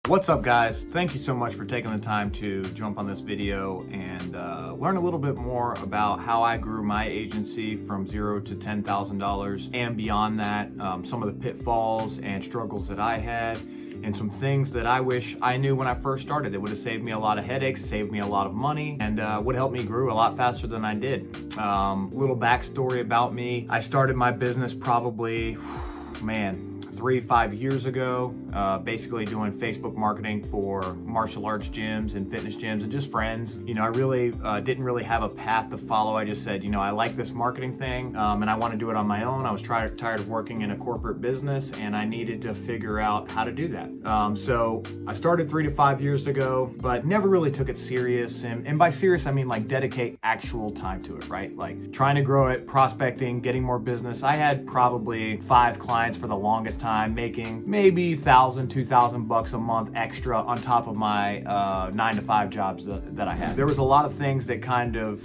What's up, guys? Thank you so much for taking the time to jump on this video and learn a little bit more about how I grew my agency from $0 to $10,000 and beyond that, some of the pitfalls and struggles that I had, and some things that I wish I knew when I first started. It would have saved me a lot of headaches, saved me a lot of money, and would help me grow a lot faster than I did. Little backstory about me. I started my business probably, 3-5 years ago, basically doing Facebook marketing for martial arts gyms and fitness gyms and just friends. You know, I really didn't really have a path to follow. I just said, you know, I like this marketing thing and I want to do it on my own. I was tired of working in a corporate business and I needed to figure out how to do that. So I started 3 to 5 years ago, but never really took it serious. And by serious, I mean like dedicate actual time to it, right? Like trying to grow it, prospecting, getting more business. I had probably 5 clients for the longest time, making maybe $1,000, $2,000 a month extra on top of my 9 to 5 jobs that I had. There was a lot of things that kind of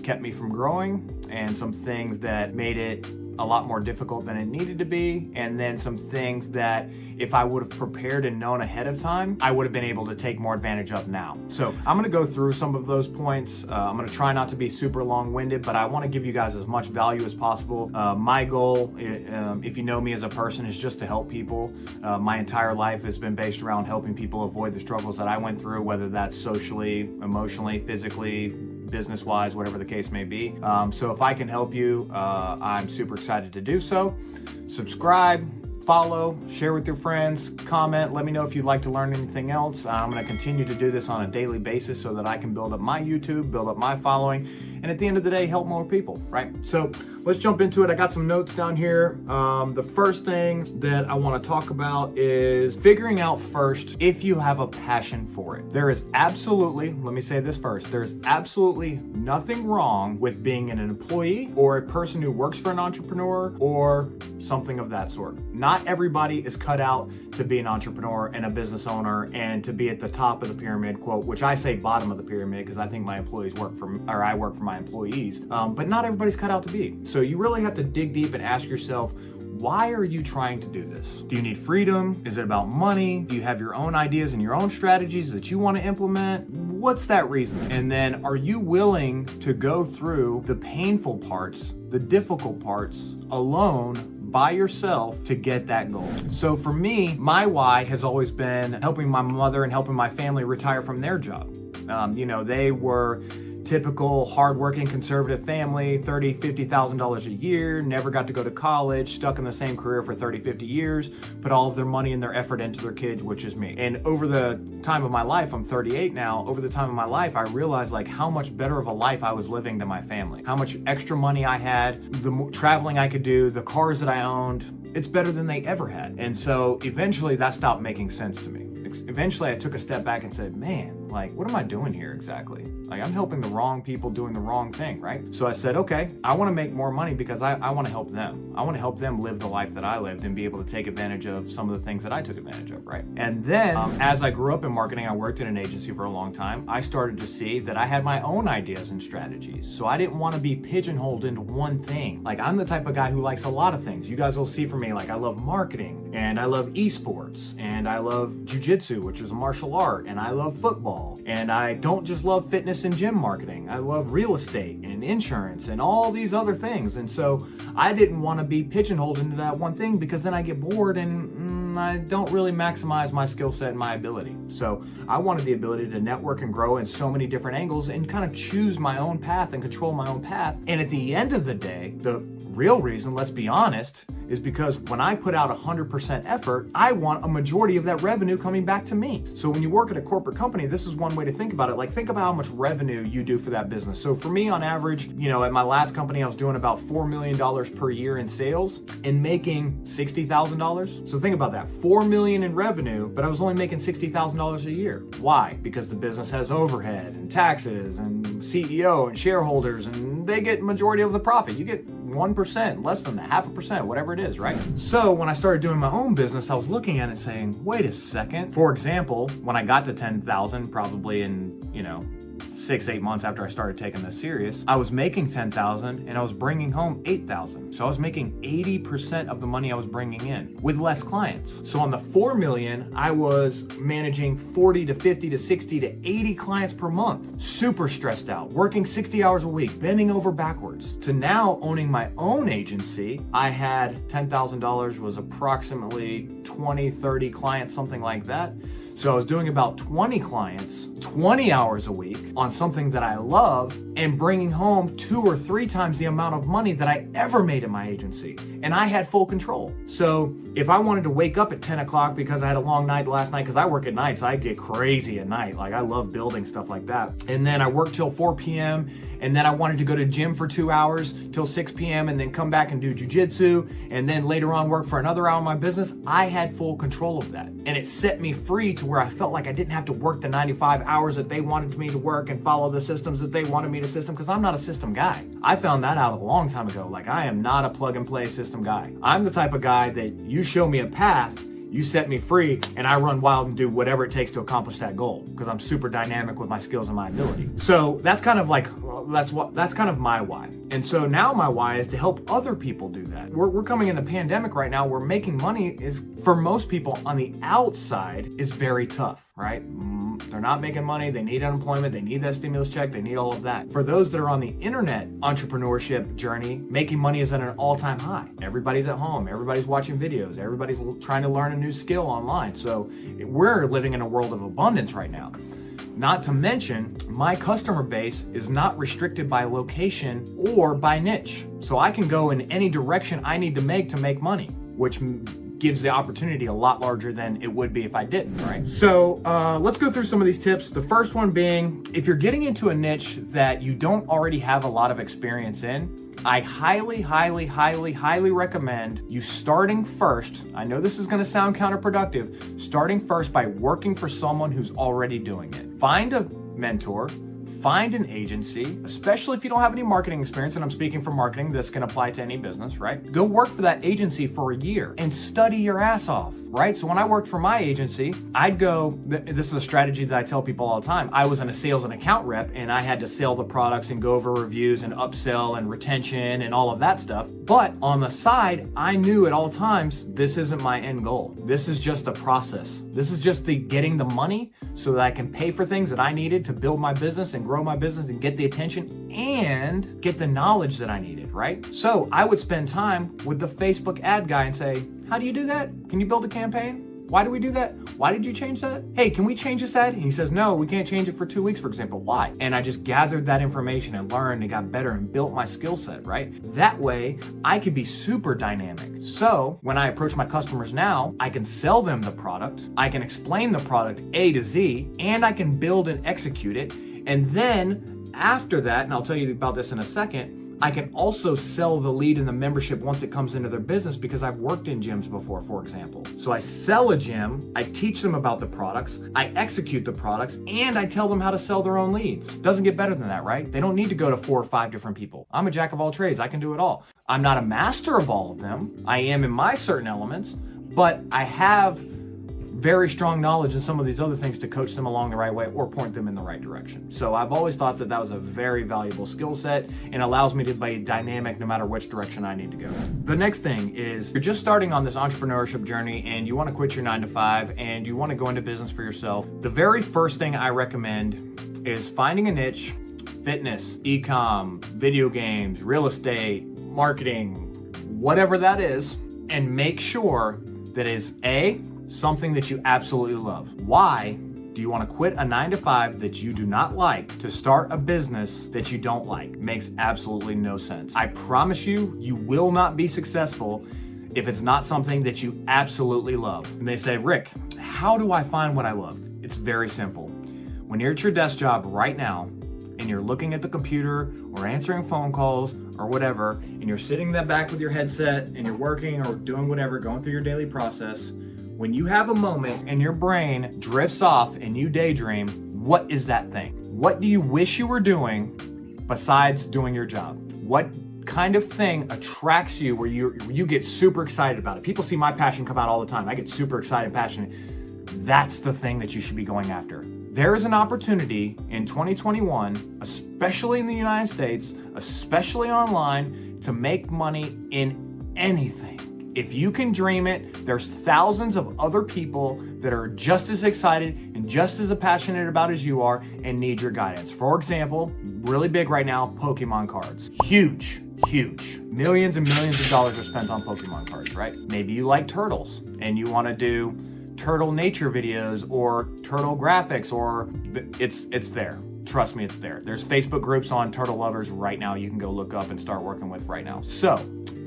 kept me from growing, and some things that made it a lot more difficult than it needed to be, and then some things that if I would have prepared and known ahead of time, I would have been able to take more advantage of now. So I'm gonna go through some of those points. I'm gonna try not to be super long-winded, but I wanna give you guys as much value as possible. My goal, if you know me as a person, is just to help people. My entire life has been based around helping people avoid the struggles that I went through, whether that's socially, emotionally, physically, business-wise, whatever the case may be. So if I can help you, I'm super excited to do so. Subscribe, follow, share with your friends, comment, let me know if you'd like to learn anything else. I'm gonna continue to do this on a daily basis so that I can build up my YouTube, build up my following, and at the end of the day, help more people, right? So let's jump into it. I got some notes down here. The first thing that I wanna talk about is figuring out first if you have a passion for it. There is absolutely, let me say this first, there's absolutely nothing wrong with being an employee or a person who works for an entrepreneur or something of that sort. Not everybody is cut out to be an entrepreneur and a business owner and to be at the top of the pyramid, quote, which I say bottom of the pyramid because I think my employees work for, or I work for my employees, but not everybody's cut out to be. So you really have to dig deep and ask yourself, why are you trying to do this? Do you need freedom? Is it about money? Do you have your own ideas and your own strategies that you want to implement? What's that reason? And then are you willing to go through the painful parts, the difficult parts alone by yourself to get that goal? So for me, my why has always been helping my mother and helping my family retire from their job. You know, they were typical hardworking conservative family, $30,000, $50,000 a year, never got to go to college, stuck in the same career for 30, 50 years, put all of their money and their effort into their kids, which is me. And over the time of my life, I'm 38 now, over the time of my life, I realized like how much better of a life I was living than my family, how much extra money I had, the traveling I could do, the cars that I owned, it's better than they ever had. And so eventually that stopped making sense to me. Eventually I took a step back and said, man, like, what am I doing here exactly? Like, I'm helping the wrong people doing the wrong thing, right? So I said, okay, I want to make more money because I want to help them. I want to help them live the life that I lived and be able to take advantage of some of the things that I took advantage of, right? And then as I grew up in marketing, I worked in an agency for a long time. I started to see that I had my own ideas and strategies. So I didn't want to be pigeonholed into one thing. Like, I'm the type of guy who likes a lot of things. You guys will see from me, like, I love marketing and I love esports and I love jujitsu, which is a martial art, and I love football. And I don't just love fitness and gym marketing. I love real estate and insurance and all these other things. And so I didn't want to be pigeonholed into that one thing because then I get bored and I don't really maximize my skill set and my ability. So I wanted the ability to network and grow in so many different angles and kind of choose my own path and control my own path. And at the end of the day, the real reason, let's be honest, is because when I put out 100% effort, I want a majority of that revenue coming back to me. So when you work at a corporate company, this is one way to think about it. Like, think about how much revenue you do for that business. So for me, on average, you know, at my last company, I was doing about $4 million per year in sales and making $60,000. So think about that, $4 million in revenue, but I was only making $60,000 a year. Why? Because the business has overhead and taxes and CEO and shareholders, and they get majority of the profit. You get 1%, less than that, 0.5%, whatever it is, right? So when I started doing my own business, I was looking at it saying, wait a second. For example, when I got to 10,000, probably in, 6-8 months after I started taking this serious, I was making 10,000 and I was bringing home 8,000. So I was making 80% of the money I was bringing in with less clients. So on the 4 million, I was managing 40 to 50 to 60 to 80 clients per month. Super stressed out, working 60 hours a week, bending over backwards. To now owning my own agency, I had $10,000 was approximately 20, 30 clients, something like that. So I was doing about 20 clients, 20 hours a week on something that I love and bringing home 2 or 3 times the amount of money that I ever made in my agency. And I had full control. So if I wanted to wake up at 10 o'clock because I had a long night last night, because I work at night, so I get crazy at night. Like I love building stuff like that. And then I work till 4 p.m. And then I wanted to go to gym for 2 hours till 6 p.m. and then come back and do jujitsu. And then later on work for another hour in my business. I had full control of that. And it set me free to where I felt like I didn't have to work the 95 hours that they wanted me to work and follow the systems that they wanted me to system, because I'm not a system guy. I found that out a long time ago. Like I am not a plug and play system guy. I'm the type of guy that you show me a path, you set me free, and I run wild and do whatever it takes to accomplish that goal, because I'm super dynamic with my skills and my ability. So that's kind of like, that's kind of my why. And so now my why is to help other people do that. We're coming in the pandemic right now where making money is, for most people on the outside, is very tough, right? They're not making money, they need unemployment, they need that stimulus check, they need all of that. For those that are on the internet entrepreneurship journey, making money is at an all-time high. Everybody's at home, everybody's watching videos, everybody's trying to learn a new skill online. So we're living in a world of abundance right now. Not to mention, my customer base is not restricted by location or by niche. So I can go in any direction I need to make money, which gives the opportunity a lot larger than it would be if I didn't, right? So let's go through some of these tips. The first one being, if you're getting into a niche that you don't already have a lot of experience in, I highly, highly, highly, highly recommend you starting first. I know this is gonna sound counterproductive, starting first by working for someone who's already doing it. Find a mentor, find an agency, especially if you don't have any marketing experience, and I'm speaking for marketing, this can apply to any business, right? Go work for that agency for a year and study your ass off, right? So when I worked for my agency, I'd go, this is a strategy that I tell people all the time. I was in a sales and account rep and I had to sell the products and go over reviews and upsell and retention and all of that stuff. But on the side, I knew at all times, this isn't my end goal. This is just a process. This is just the getting the money so that I can pay for things that I needed to build my business and grow my business and get the attention and get the knowledge that I needed, right? So I would spend time with the Facebook ad guy and say, how do you do that? Can you build a campaign? Why do we do that? Why did you change that? Hey, can we change this ad? And he says, no, we can't change it for 2 weeks, for example. Why? And I just gathered that information and learned and got better and built my skill set, right? That way I could be super dynamic. So when I approach my customers now, I can sell them the product, I can explain the product A to Z, and I can build and execute it. And then after that, and I'll tell you about this in a second, I can also sell the lead and the membership once it comes into their business, because I've worked in gyms before, for example. So I sell a gym, I teach them about the products, I execute the products, and I tell them how to sell their own leads. Doesn't get better than that, right? They don't need to go to 4 or 5 different people. I'm a jack of all trades, I can do it all. I'm not a master of all of them. I am in my certain elements, but I have very strong knowledge in some of these other things to coach them along the right way or point them in the right direction. So I've always thought that that was a very valuable skill set and allows me to be dynamic no matter which direction I need to go. The next thing is, you're just starting on this entrepreneurship journey and you want to quit your 9-to-5 and you want to go into business for yourself. The very first thing I recommend is finding a niche: fitness, e-com, video games, real estate, marketing, whatever that is, and make sure that is something that you absolutely love. Why do you want to quit a 9-to-5 that you do not like to start a business that you don't like? Makes absolutely no sense. I promise you, you will not be successful if it's not something that you absolutely love. And they say, Rick, how do I find what I love? It's very simple. When you're at your desk job right now and you're looking at the computer or answering phone calls or whatever, and you're sitting in that back with your headset and you're working or doing whatever, going through your daily process, when you have a moment and your brain drifts off and you daydream, what is that thing? What do you wish you were doing besides doing your job? What kind of thing attracts you where you get super excited about it? People see my passion come out all the time. I get super excited and passionate. That's the thing that you should be going after. there is an opportunity in 2021, especially in the United States, especially online, to make money in anything. If you can dream it, there's thousands of other people that are just as excited and just as passionate about as you are and need your guidance. For example, really big right now, Pokemon cards. Huge. Millions and millions of dollars are spent on Pokemon cards, right? Maybe you like turtles and you want to do turtle nature videos or turtle graphics, or it's there. Trust me, it's there. There's Facebook groups on turtle lovers right now you can go look up and start working with right now. So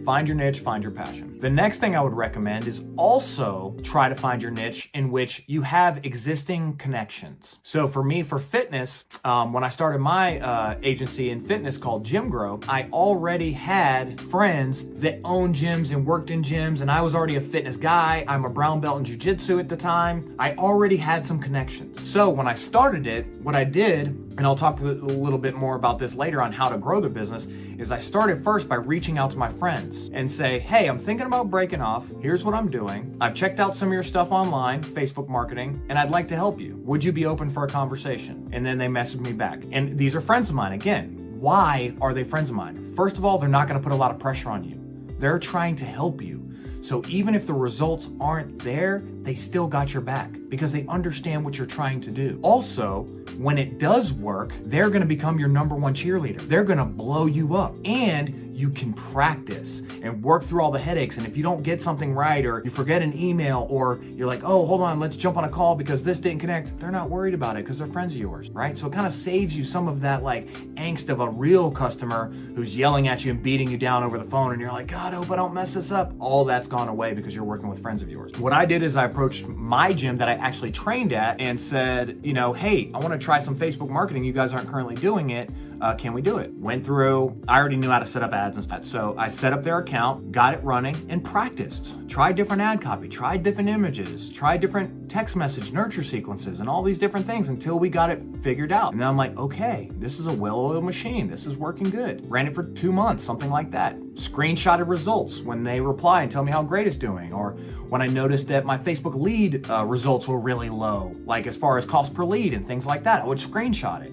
find your niche, find your passion. The next thing I would recommend is also try to find your niche in which you have existing connections. So for me, for fitness, when I started my agency in fitness called Gym Grow, I already had friends that owned gyms and worked in gyms, and I was already a fitness guy. I'm a brown belt in jiu-jitsu at the time. I already had some connections. So when I started it, what I did, and I'll talk a little bit more about this later on how to grow the business, is I started first by reaching out to my friends and say, hey, I'm thinking about breaking off. Here's what I'm doing. I've checked out some of your stuff online, Facebook marketing, and I'd like to help you. Would you be open for a conversation? And then they messaged me back. And these are friends of mine. Again, why are they friends of mine? First of all, they're not going to put a lot of pressure on you. They're trying to help you. So even if the results aren't there, they still got your back because they understand what you're trying to do. Also, when it does work, they're going to become your number one cheerleader. They're going to blow you up, and you can practice and work through all the headaches. And if you don't get something right, or you forget an email, or you're like, oh, hold on, let's jump on a call because this didn't connect, they're not worried about it because they're friends of yours, right? So it kind of saves you some of that like angst of a real customer who's yelling at you and beating you down over the phone, and you're like, God, I hope I don't mess this up. All that's gone away because you're working with friends of yours. What I did is I approached my gym that I actually trained at and said, you know, hey, I want to try some Facebook marketing. You guys aren't currently doing it. Can we do it? Went through, I already knew how to set up ads and stuff. So I set up their account, got it running, and practiced. Tried different ad copy, tried different images, tried different text message nurture sequences, and all these different things until we got it figured out. And then I'm like, okay, this is a well-oiled machine. This is working good. Ran it for 2 months, something like that. Screenshotted results when they reply and tell me how great it's doing. Or when I noticed that my Facebook lead results were really low, like as far as cost per lead and things like that, I would screenshot it.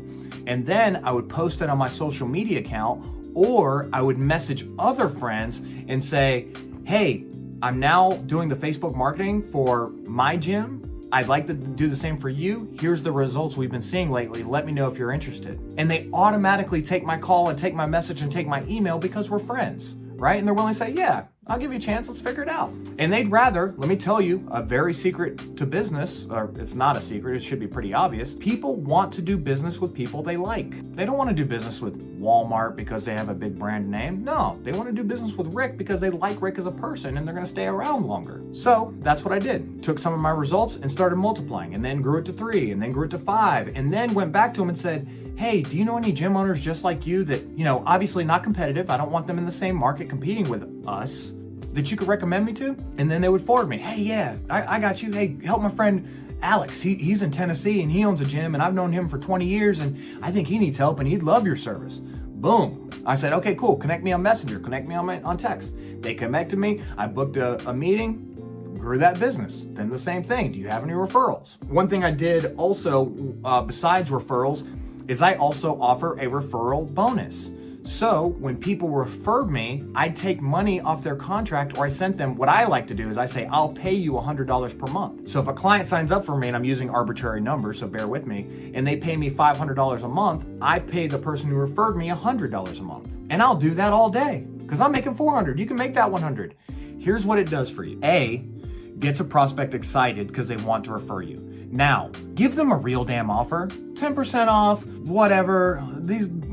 And then I would post it on my social media account, or I would message other friends and say, hey, I'm now doing the Facebook marketing for my gym. I'd like to do the same for you. Here's the results we've been seeing lately. Let me know if you're interested. And they automatically take my call and take my message and take my email because we're friends, right? And they're willing to say, yeah, I'll give you a chance. Let's figure it out. And they'd rather, let me tell you, a very secret to business, or it's not a secret, it should be pretty obvious. People want to do business with people they like. They don't want to do business with Walmart because they have a big brand name. No, they want to do business with Rick because they like Rick as a person and they're going to stay around longer. So that's what I did. Took some of my results and started multiplying, and then grew it to 3, and then grew it to 5, and then went back to them and said, hey, do you know any gym owners just like you that, you know, obviously not competitive, I don't want them in the same market competing with us, that you could recommend me to? And then they would forward me, hey, yeah, I got you. Hey, help my friend Alex. He's in Tennessee and he owns a gym and I've known him for 20 years and I think he needs help and he'd love your service. Boom. I said, okay, cool. Connect me on Messenger, connect me on text. They connected me. I booked a meeting, grew that business. Then the same thing. Do you have any referrals? One thing I did also, besides referrals, is I also offer a referral bonus. So when people referred me, I'd take money off their contract, or I sent them, what I like to do is I say, I'll pay you $100 per month. So if a client signs up for me, and I'm using arbitrary numbers, so bear with me, and they pay me $500 a month, I pay the person who referred me $100 a month. And I'll do that all day because I'm making $400. You can make that $100. Here's what it does for you. A, gets a prospect excited because they want to refer you. Now, give them a real damn offer, 10% off, whatever,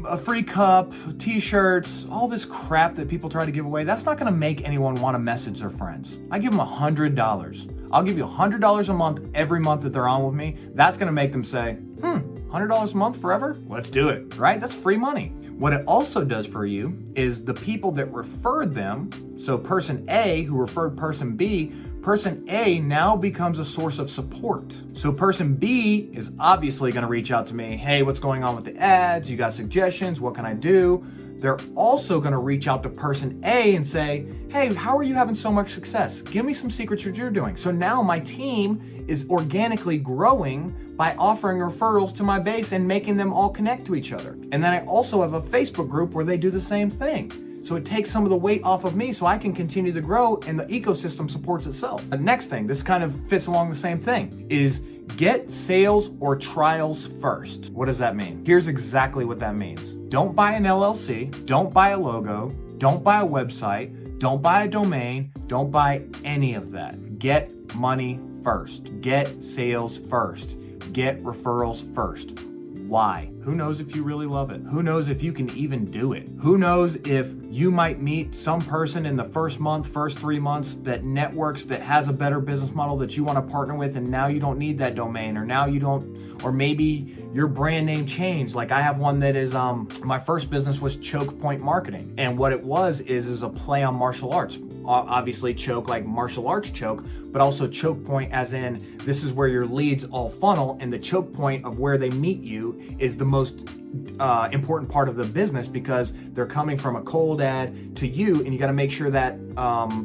a free cup, t-shirts, all this crap that people try to give away. That's not gonna make anyone wanna message their friends. I give them $100. I'll give you $100 a month every month that they're on with me. That's gonna make them say, $100 a month forever? Let's do it, right? That's free money. What it also does for you is the people that referred them, so person A who referred person B, person A now becomes a source of support. So person B is obviously gonna reach out to me, hey, what's going on with the ads? You got suggestions? What can I do? they're also going to reach out to person A and say, hey, how are you having so much success? Give me some secrets that you're doing. So now my team is organically growing by offering referrals to my base and making them all connect to each other. And then I also have a Facebook group where they do the same thing. So it takes some of the weight off of me so I can continue to grow and the ecosystem supports itself. The next thing, this kind of fits along the same thing, is get sales or trials first. What does that mean? Here's exactly what that means. Don't buy an LLC, don't buy a logo, don't buy a website, don't buy a domain, don't buy any of that. Get money first. Get sales first. Get referrals first. Why? Who knows if you really love it? Who knows if you can even do it? Who knows if you might meet some person in the first month, first 3 months that networks, that has a better business model that you want to partner with, and now you don't need that domain, or now you don't, or maybe your brand name changed. Like I have one that is, my first business was Choke Point Marketing. And what it was is a play on martial arts. Obviously choke like martial arts choke, but also choke point as in this is where your leads all funnel, and the choke point of where they meet you is the most important part of the business, because they're coming from a cold ad to you, and you got to make sure that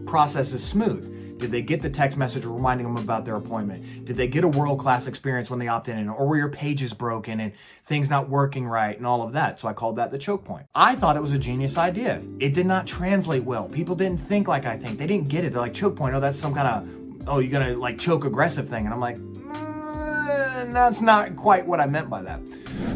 process is smooth. Did they get the text message reminding them about their appointment? Did they get a world-class experience when they opt in? Or were your pages broken and things not working right and all of that? So I called that the choke point. I thought it was a genius idea. It did not translate well. People didn't think like I think. They didn't get it. They're like, choke point, oh, that's some kind of, oh, you're gonna like choke aggressive thing. And I'm like, that's not quite what I meant by that.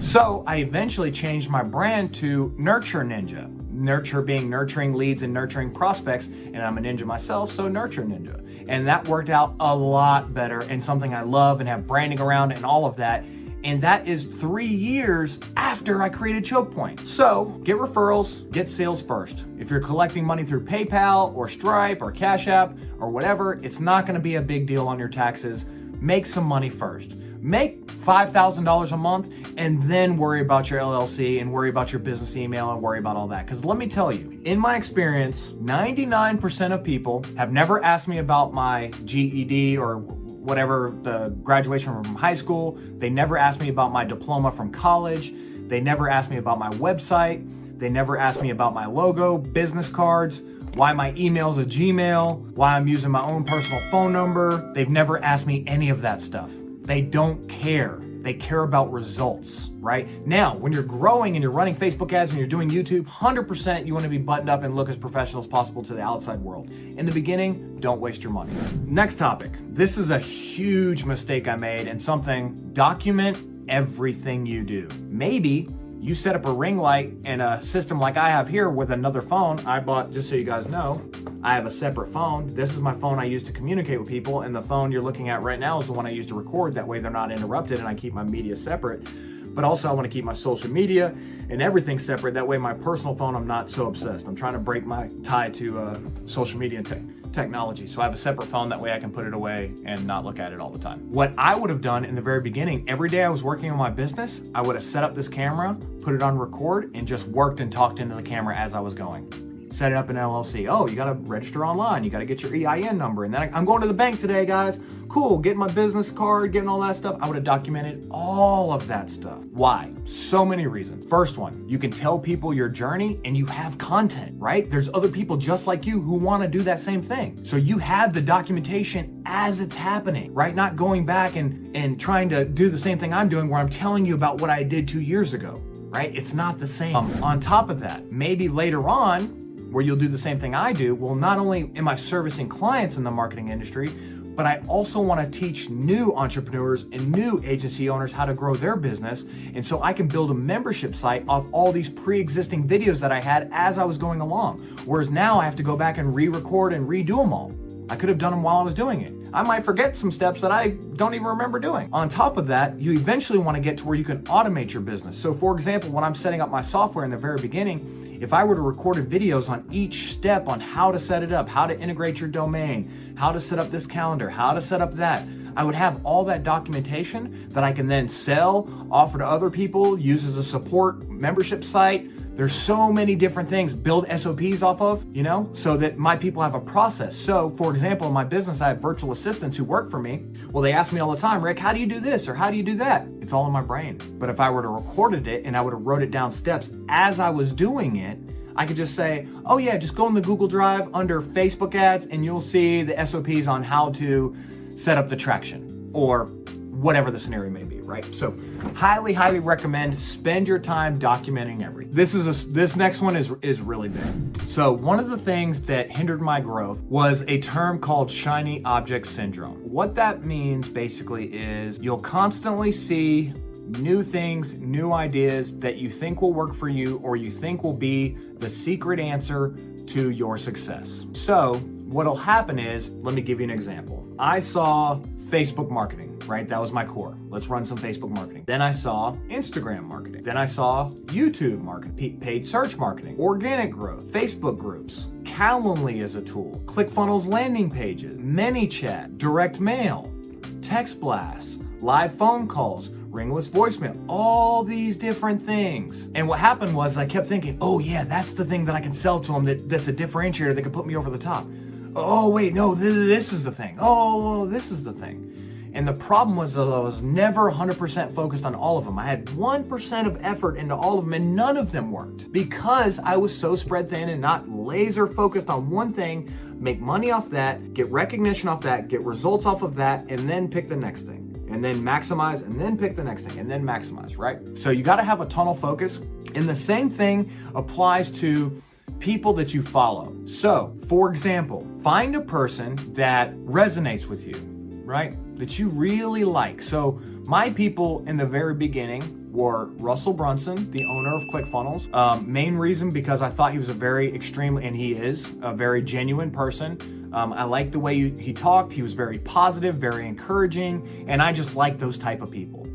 So I eventually changed my brand to Nurture Ninja. Nurture being nurturing leads and nurturing prospects, and I'm a ninja myself, so Nurture Ninja. And that worked out a lot better, and something I love and have branding around and all of that. And that is 3 years after I created Choke Point. So get referrals, get sales first. If you're collecting money through PayPal or Stripe or Cash App or whatever, it's not gonna be a big deal on your taxes. Make some money first. Make $5,000 a month and then worry about your LLC and worry about your business email and worry about all that. Because let me tell you, in my experience, 99% of people have never asked me about my GED or whatever, the graduation from high school. They never asked me about my diploma from college. They never asked me about my website. They never asked me about my logo, business cards, why my email's a Gmail, why I'm using my own personal phone number. They've never asked me any of that stuff. They don't care. They care about results, right? Now, when you're growing and you're running Facebook ads and you're doing YouTube, 100% you want to be buttoned up and look as professional as possible to the outside world. In the beginning, don't waste your money. Next topic. This is a huge mistake I made, and something, document everything you do. Maybe you set up a ring light and a system like I have here with another phone. I bought, just so you guys know, I have a separate phone. This is my phone I use to communicate with people, and the phone you're looking at right now is the one I use to record. That way they're not interrupted and I keep my media separate. But also I want to keep my social media and everything separate. That way my personal phone, I'm not so obsessed. I'm trying to break my tie to social media and technology. So I have a separate phone, that way I can put it away and not look at it all the time. What I would have done in the very beginning, every day I was working on my business, I would have set up this camera, put it on record, and just worked and talked into the camera as I was going. Set it up in LLC. Oh, you got to register online. You got to get your EIN number. And then I'm going to the bank today, guys. Cool, getting my business card, getting all that stuff. I would have documented all of that stuff. Why? So many reasons. First one, you can tell people your journey and you have content, right? There's other people just like you who want to do that same thing. So you have the documentation as it's happening, right? Not going back and trying to do the same thing I'm doing where I'm telling you about what I did 2 years ago, right? It's not the same. On top of that, maybe later on, where you'll do the same thing I do, well, not only am I servicing clients in the marketing industry, but I also want to teach new entrepreneurs and new agency owners how to grow their business. And so I can build a membership site off all these pre-existing videos that I had as I was going along. Whereas now I have to go back and re-record and redo them all. I could have done them while I was doing it. I might forget some steps that I don't even remember doing. On top of that, you eventually want to get to where you can automate your business. So for example, when I'm setting up my software in the very beginning, if I were to record videos on each step on how to set it up, how to integrate your domain, how to set up this calendar, how to set up that, I would have all that documentation that I can then sell, offer to other people, use as a support membership site. There's so many different things, build SOPs off of, so that my people have a process. So for example, in my business, I have virtual assistants who work for me. Well, they ask me all the time, Rick, how do you do this? Or how do you do that? It's all in my brain. But if I were to recorded it and I would have wrote it down steps as I was doing it, I could just say, oh yeah, just go in the Google Drive under Facebook ads and you'll see the SOPs on how to set up the traction or whatever the scenario may be, right? So highly, highly recommend spend your time documenting everything. This next one is really big. So one of the things that hindered my growth was a term called shiny object syndrome. What that means basically is you'll constantly see new things, new ideas that you think will work for you or you think will be the secret answer to your success. So what'll happen is, let me give you an example. I saw Facebook marketing, right? That was my core. Let's run some Facebook marketing. Then I saw Instagram marketing. Then I saw YouTube marketing, paid search marketing, organic growth, Facebook groups, Calendly as a tool, ClickFunnels landing pages, ManyChat, direct mail, text blasts, live phone calls, ringless voicemail, all these different things. And what happened was I kept thinking, oh yeah, that's the thing that I can sell to them that's a differentiator that could put me over the top. Oh wait, no, this is the thing. Oh, this is the thing. And the problem was that I was never 100% focused on all of them. I had 1% of effort into all of them and none of them worked because I was so spread thin and not laser focused on one thing, make money off that, get recognition off that, get results off of that, and then pick the next thing. And then maximize, and then pick the next thing, and then maximize, right? So you gotta have a tunnel focus. And the same thing applies to people that you follow. So, for example, find a person that resonates with you, right? That you really like. So my people in the very beginning were Russell Brunson, the owner of ClickFunnels. Main reason because I thought he was a very extremely, and he is, a very genuine person. I liked the way he talked. He was very positive, very encouraging, and I just like those type of people.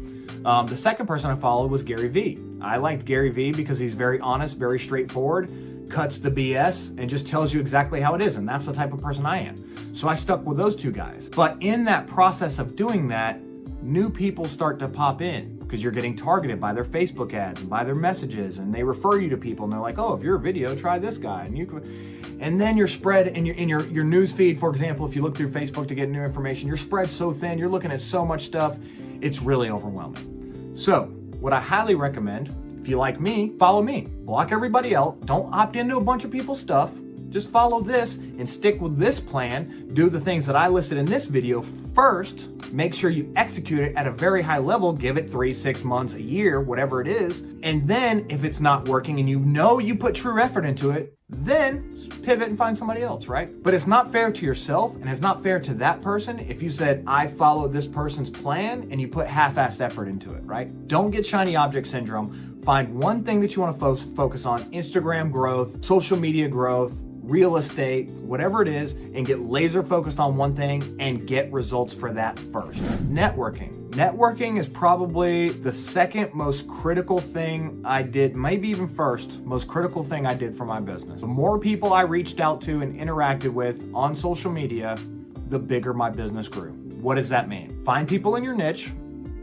The second person I followed was Gary Vee. I liked Gary Vee because he's very honest, very straightforward, cuts the BS, and just tells you exactly how it is, and that's the type of person I am. So I stuck with those two guys. But in that process of doing that, new people start to pop in because you're getting targeted by their Facebook ads and by their messages, and they refer you to people, and they're like, oh, if you're a video, try this guy, and then you're spread in your news feed. For example, if you look through Facebook to get new information, you're spread so thin, you're looking at so much stuff, it's really overwhelming. So what I highly recommend, if you like me, follow me. Block everybody else. Don't opt into a bunch of people's stuff. Just follow this and stick with this plan. Do the things that I listed in this video first. Make sure you execute it at a very high level. Give it 3, 6 months, a year, whatever it is. And then if it's not working and you know you put true effort into it, then pivot and find somebody else, right? But it's not fair to yourself and it's not fair to that person if you said, I follow this person's plan and you put half-assed effort into it, right? Don't get shiny object syndrome. Find one thing that you want to focus on: Instagram growth, social media growth, real estate, whatever it is, and get laser focused on one thing and get results for that first. Networking. Networking is probably the second most critical thing I did, maybe even first most critical thing I did for my business. The more people I reached out to and interacted with on social media, the bigger my business grew. What does that mean? Find people in your niche.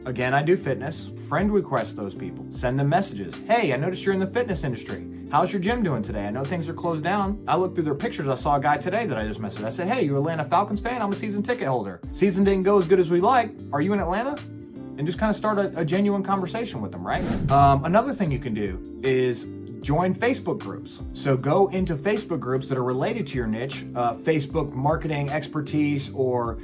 Again, I do fitness. Friend request those people. Send them messages. Hey, I noticed you're in the fitness industry. How's your gym doing today? I know things are closed down. I looked through their pictures. I saw a guy today that I just messaged. I said, hey, you Atlanta Falcons fan? I'm a season ticket holder. Season didn't go as good as we like. Are you in Atlanta? And just kind of start a genuine conversation with them, right? Another thing you can do is join Facebook groups. So go into Facebook groups that are related to your niche, Facebook marketing expertise or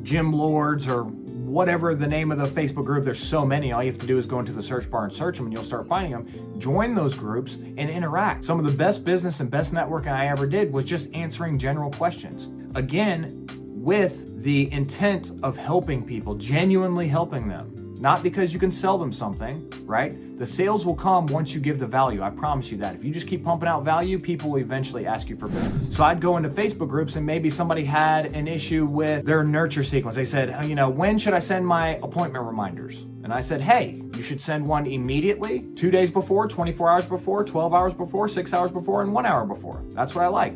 gym lords or whatever the name of the Facebook group. There's so many. All you have to do is go into the search bar and search them and you'll start finding them. Join those groups and interact. Some of the best business and best networking I ever did was just answering general questions. Again, with the intent of helping people, genuinely helping them. Not because you can sell them something, right? The sales will come once you give the value. I promise you that. If you just keep pumping out value, people will eventually ask you for business. So I'd go into Facebook groups and maybe somebody had an issue with their nurture sequence. They said, when should I send my appointment reminders? And I said, hey, you should send one immediately, 2 days before, 24 hours before, 12 hours before, 6 hours before, and 1 hour before. That's what I like.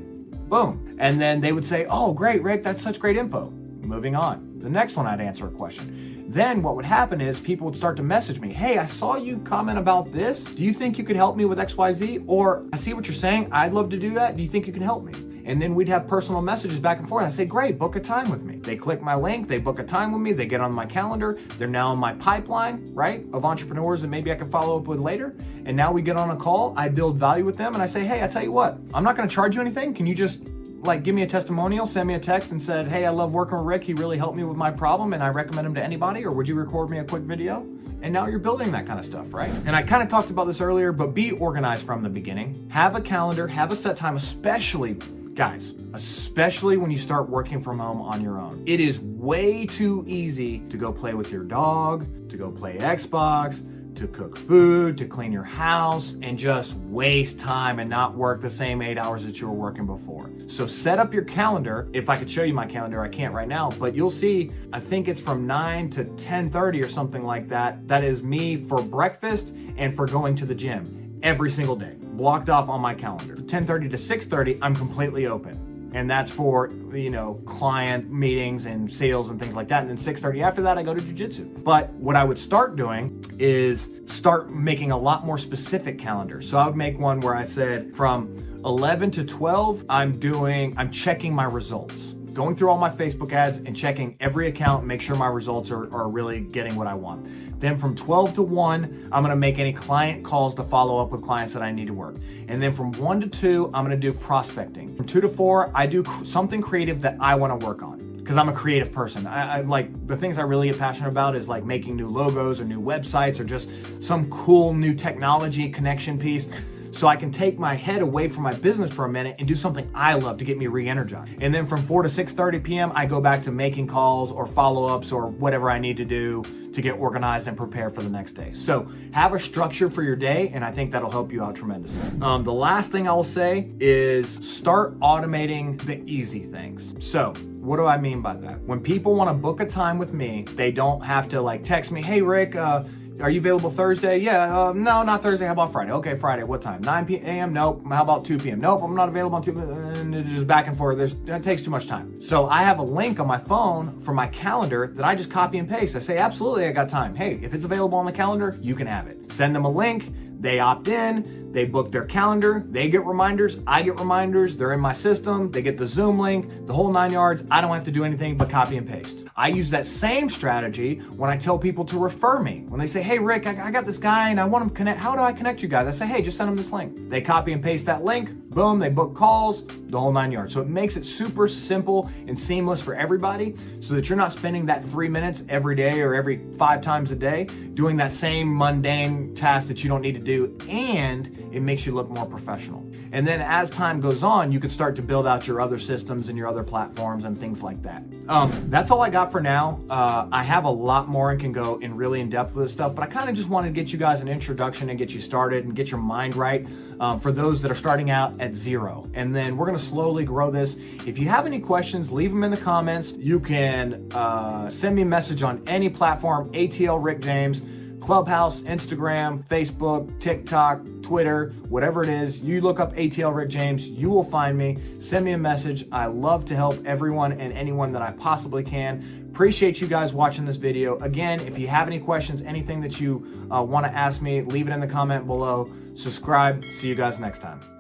Boom. And then they would say, oh, great, Rick, that's such great info. Moving on. The next one, I'd answer a question. Then what would happen is people would start to message me. Hey, I saw you comment about this. Do you think you could help me with XYZ? Or I see what you're saying. I'd love to do that. Do you think you can help me? And then we'd have personal messages back and forth. I say, great, book a time with me. They click my link, they book a time with me, they get on my calendar. They're now in my pipeline, right, of entrepreneurs that maybe I can follow up with later. And now we get on a call, I build value with them, and I say, hey, I tell you what, I'm not gonna charge you anything. Can you just like give me a testimonial, send me a text and said, hey, I love working with Rick. He really helped me with my problem and I recommend him to anybody, or would you record me a quick video? And now you're building that kind of stuff, right? And I kind of talked about this earlier, but be organized from the beginning. Have a calendar, have a set time, especially, guys, especially when you start working from home on your own. It is way too easy to go play with your dog, to go play Xbox, to cook food, to clean your house, and just waste time and not work the same 8 hours that you were working before. So set up your calendar. If I could show you my calendar, I can't right now, but you'll see, I think it's from 9 to 10:30 or something like that. That is me for breakfast and for going to the gym every single day, blocked off on my calendar. 10:30 to 6:30, I'm completely open. And that's for, you know, client meetings and sales and things like that. And then 6:30 after that, I go to jujitsu. But what I would start doing is start making a lot more specific calendars. So I would make one where I said from 11 to 12, I'm checking my results, going through all my Facebook ads and checking every account and make sure my results are really getting what I want. Then from 12 to 1, I'm gonna make any client calls to follow up with clients that I need to work. And then from 1 to 2, I'm gonna do prospecting. From 2 to 4, I do something creative that I wanna work on, because I'm a creative person. I like, the things I really get passionate about is like making new logos or new websites or just some cool new technology connection piece. So I can take my head away from my business for a minute and do something I love to get me re-energized. And then from 4 to 6:30 p.m., I go back to making calls or follow-ups or whatever I need to do to get organized and prepare for the next day. So have a structure for your day, and I think that'll help you out tremendously. The last thing I'll say is start automating the easy things. So what do I mean by that? When people want to book a time with me, they don't have to like text me, hey Rick, are you available Thursday? Yeah, no, not Thursday. How about Friday? Okay, Friday. What time? 9 a.m.? Nope. How about 2 p.m.? Nope, I'm not available on 2 p.m. And it's just back and forth. That takes too much time. So I have a link on my phone for my calendar that I just copy and paste. I say, absolutely, I got time. Hey, if it's available on the calendar, you can have it. Send them a link. They opt in, they book their calendar, they get reminders, I get reminders, they're in my system, they get the Zoom link, the whole 9 yards. I don't have to do anything but copy and paste. I use that same strategy when I tell people to refer me. When they say, hey Rick, I got this guy and I want him to connect, how do I connect you guys? I say, hey, just send them this link. They copy and paste that link, boom, they book calls, the whole 9 yards. So it makes it super simple and seamless for everybody so that you're not spending that 3 minutes every day or every 5 times a day doing that same mundane task that you don't need to do, and it makes you look more professional. And then as time goes on, you can start to build out your other systems and your other platforms and things like that. That's all I got for now. I have a lot more and can go in really in depth with this stuff, but I kind of just wanted to get you guys an introduction and get you started and get your mind right for those that are starting out at 0. And then we're gonna slowly grow this. If you have any questions, leave them in the comments. You can send me a message on any platform, ATL Rick James, Clubhouse, Instagram, Facebook, TikTok, Twitter, whatever it is. You look up ATL Rick James, you will find me. Send me a message. I love to help everyone and anyone that I possibly can. Appreciate you guys watching this video. Again, if you have any questions, anything that you want to ask me, leave it in the comment below. Subscribe. See you guys next time.